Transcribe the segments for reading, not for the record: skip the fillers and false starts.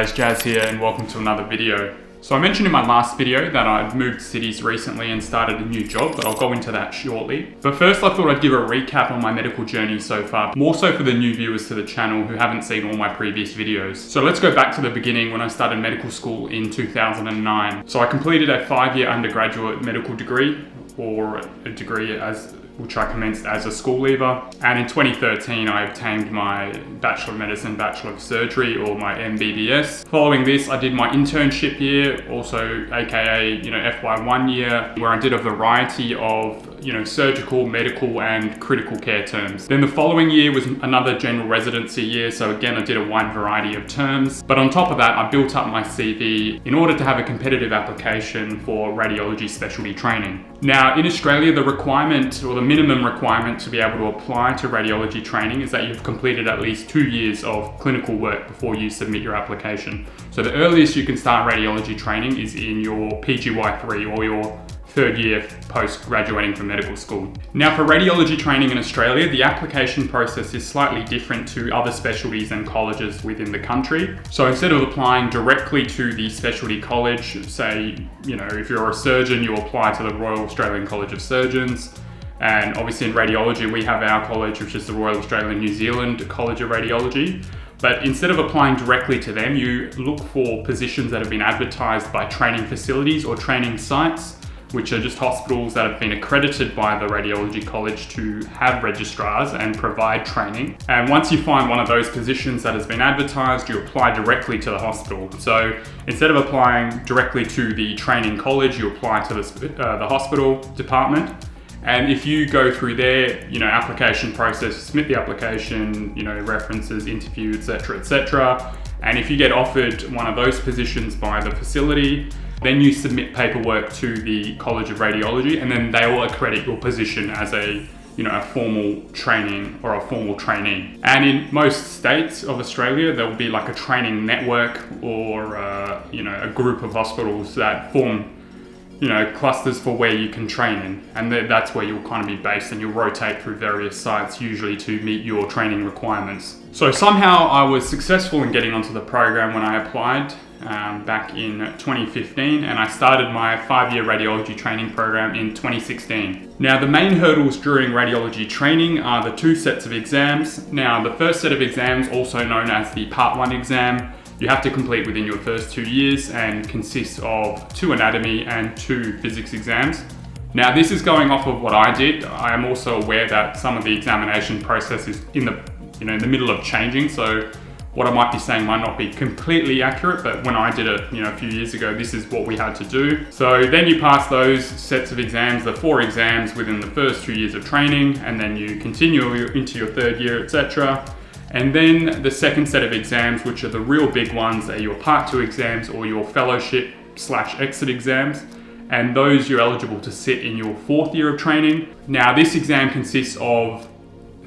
guys, Jas here and welcome to another video. So I mentioned in my last video that I'd moved cities recently and started a new job, but I'll go into that shortly. But first I thought I'd give a recap on my medical journey so far, more so for the new viewers to the channel who haven't seen all my previous videos. So let's go back to the beginning when I started medical school in 2009. So I completed a 5-year undergraduate medical degree, or a degree which I commenced as a school leaver. And in 2013, I obtained my Bachelor of Medicine, Bachelor of Surgery, or my MBBS. Following this, I did my internship year, also AKA, FY1 year, where I did a variety of, surgical, medical, and critical care terms. Then the following year was another general residency year. So again, I did a wide variety of terms. But on top of that, I built up my CV in order to have a competitive application for radiology specialty training. Now, in Australia, the requirement, or the minimum requirement to be able to apply to radiology training is that you've completed at least 2 years of clinical work before you submit your application. So the earliest you can start radiology training is in your PGY3 or your 3rd year post-graduating from medical school. Now, for radiology training in Australia, the application process is slightly different to other specialties and colleges within the country. So instead of applying directly to the specialty college, say, if you're a surgeon, you apply to the Royal Australian College of Surgeons. And obviously in radiology, we have our college, which is the Royal Australian New Zealand College of Radiology. But instead of applying directly to them, you look for positions that have been advertised by training facilities or training sites, which are just hospitals that have been accredited by the Radiology College to have registrars and provide training. And once you find one of those positions that has been advertised, you apply directly to the hospital. So instead of applying directly to the training college, you apply to the hospital department. And if you go through their, application process, submit the application, references, interview, etc. And if you get offered one of those positions by the facility, then you submit paperwork to the College of Radiology, and then they will accredit your position as a formal training or a formal trainee. And in most states of Australia, there will be like a training network or a group of hospitals that form clusters for where you can train in. And that's where you'll kind of be based, and you'll rotate through various sites, usually to meet your training requirements. So somehow I was successful in getting onto the program when I applied back in 2015, and I started my 5-year radiology training program in 2016. Now, the main hurdles during radiology training are the 2 sets of exams. Now, the first set of exams, also known as the Part 1 exam, you have to complete within your first 2 years and consists of 2 anatomy and 2 physics exams. Now, this is going off of what I did. I am also aware that some of the examination process is in the middle of changing. So what I might be saying might not be completely accurate, but when I did it, a few years ago, this is what we had to do. So then you pass those sets of exams, the 4 exams within the first 2 years of training, and then you continue into your 3rd year, etc. And then the second set of exams, which are the real big ones, are your Part 2 exams or your fellowship/exit exams. And those you're eligible to sit in your 4th year of training. Now, this exam consists of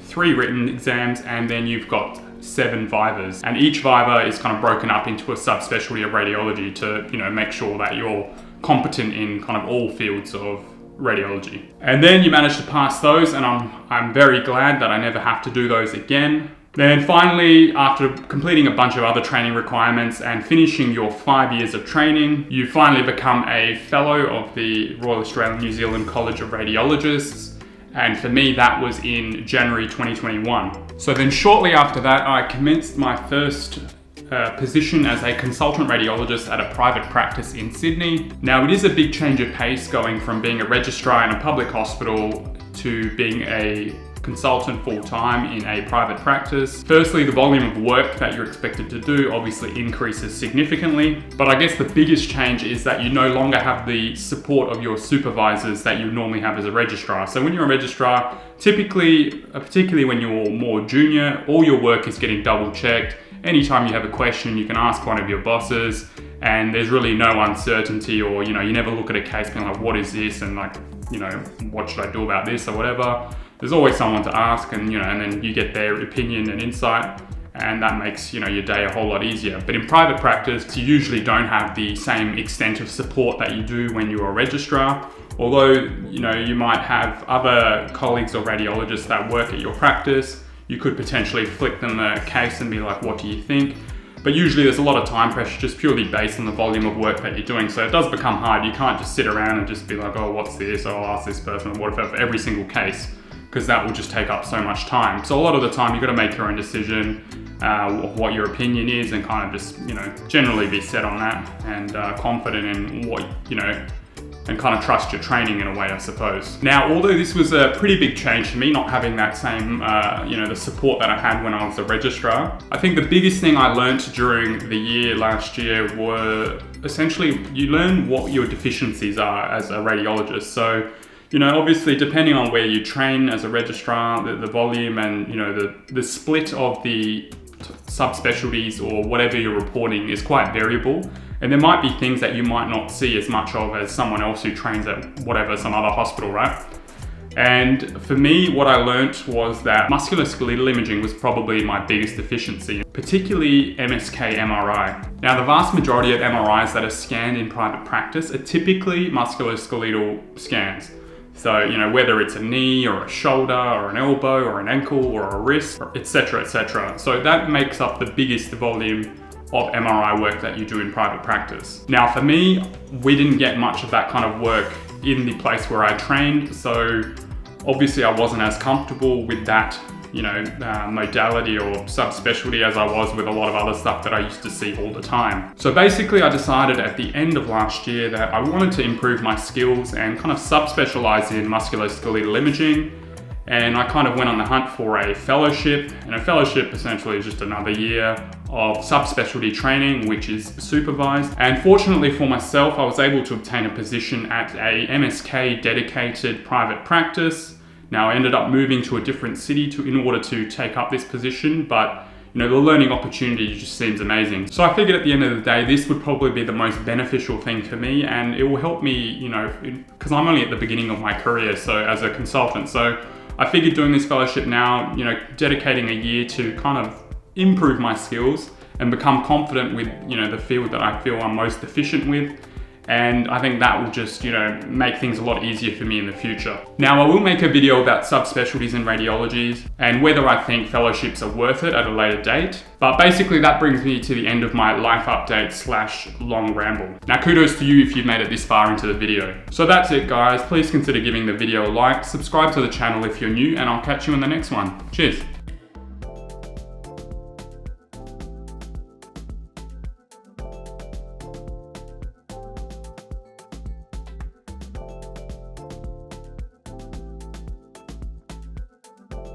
3 written exams, and then you've got 7 vivas. And each viva is kind of broken up into a subspecialty of radiology to, make sure that you're competent in kind of all fields of radiology. And then you manage to pass those, and I'm very glad that I never have to do those again. Then finally, after completing a bunch of other training requirements and finishing your 5 years of training, you finally become a fellow of the Royal Australian New Zealand College of Radiologists. And for me, that was in January 2021. So then shortly after that, I commenced my first position as a consultant radiologist at a private practice in Sydney. Now, it is a big change of pace going from being a registrar in a public hospital to being a consultant full-time in a private practice. Firstly, the volume of work that you're expected to do obviously increases significantly, but I guess the biggest change is that you no longer have the support of your supervisors that you normally have as a registrar. So when you're a registrar, typically, particularly when you're more junior, all your work is getting double-checked. Anytime you have a question, you can ask one of your bosses, and there's really no uncertainty, or you never look at a case being like, what is this, and what should I do about this, or whatever. There's always someone to ask, and then you get their opinion and insight, and that makes your day a whole lot easier. But in private practice, you usually don't have the same extent of support that you do when you're a registrar. Although you might have other colleagues or radiologists that work at your practice, you could potentially flick them a case and be like, what do you think? But usually there's a lot of time pressure just purely based on the volume of work that you're doing. So it does become hard. You can't just sit around and just be like, oh, what's this? Oh, I'll ask this person or whatever for every single case, because that will just take up so much time. So a lot of the time you've got to make your own decision of what your opinion is, and kind of just, generally be set on that and confident in what, and kind of trust your training in a way, I suppose. Now, although this was a pretty big change for me, not having that same, the support that I had when I was a registrar, I think the biggest thing I learned during the year last year were essentially you learn what your deficiencies are as a radiologist. So, obviously depending on where you train as a registrar, the volume and, the split of the subspecialties or whatever you're reporting is quite variable. And there might be things that you might not see as much of as someone else who trains at some other hospital, right? And for me, what I learnt was that musculoskeletal imaging was probably my biggest deficiency, particularly MSK MRI. Now, the vast majority of MRIs that are scanned in private practice are typically musculoskeletal scans. So, whether it's a knee or a shoulder or an elbow or an ankle or a wrist, etc., etc. So that makes up the biggest volume of MRI work that you do in private practice. Now, for me, we didn't get much of that kind of work in the place where I trained. So obviously I wasn't as comfortable with that, modality or subspecialty as I was with a lot of other stuff that I used to see all the time. So basically I decided at the end of last year that I wanted to improve my skills and kind of subspecialize in musculoskeletal imaging. And I kind of went on the hunt for a fellowship, and a fellowship essentially is just another year of subspecialty training, which is supervised. And fortunately for myself, I was able to obtain a position at a MSK dedicated private practice. Now, I ended up moving to a different city in order to take up this position, but the learning opportunity just seems amazing. So I figured at the end of the day, this would probably be the most beneficial thing for me, and it will help me, because I'm only at the beginning of my career, so as a consultant. So I figured doing this fellowship now, dedicating a year to kind of improve my skills and become confident with, the field that I feel I'm most deficient with. And I think that will just, make things a lot easier for me in the future. Now, I will make a video about subspecialties in radiology and whether I think fellowships are worth it at a later date. But basically that brings me to the end of my life update / long ramble. Now, kudos to you if you've made it this far into the video. So that's it, guys. Please consider giving the video a like, subscribe to the channel if you're new, and I'll catch you in the next one. Cheers.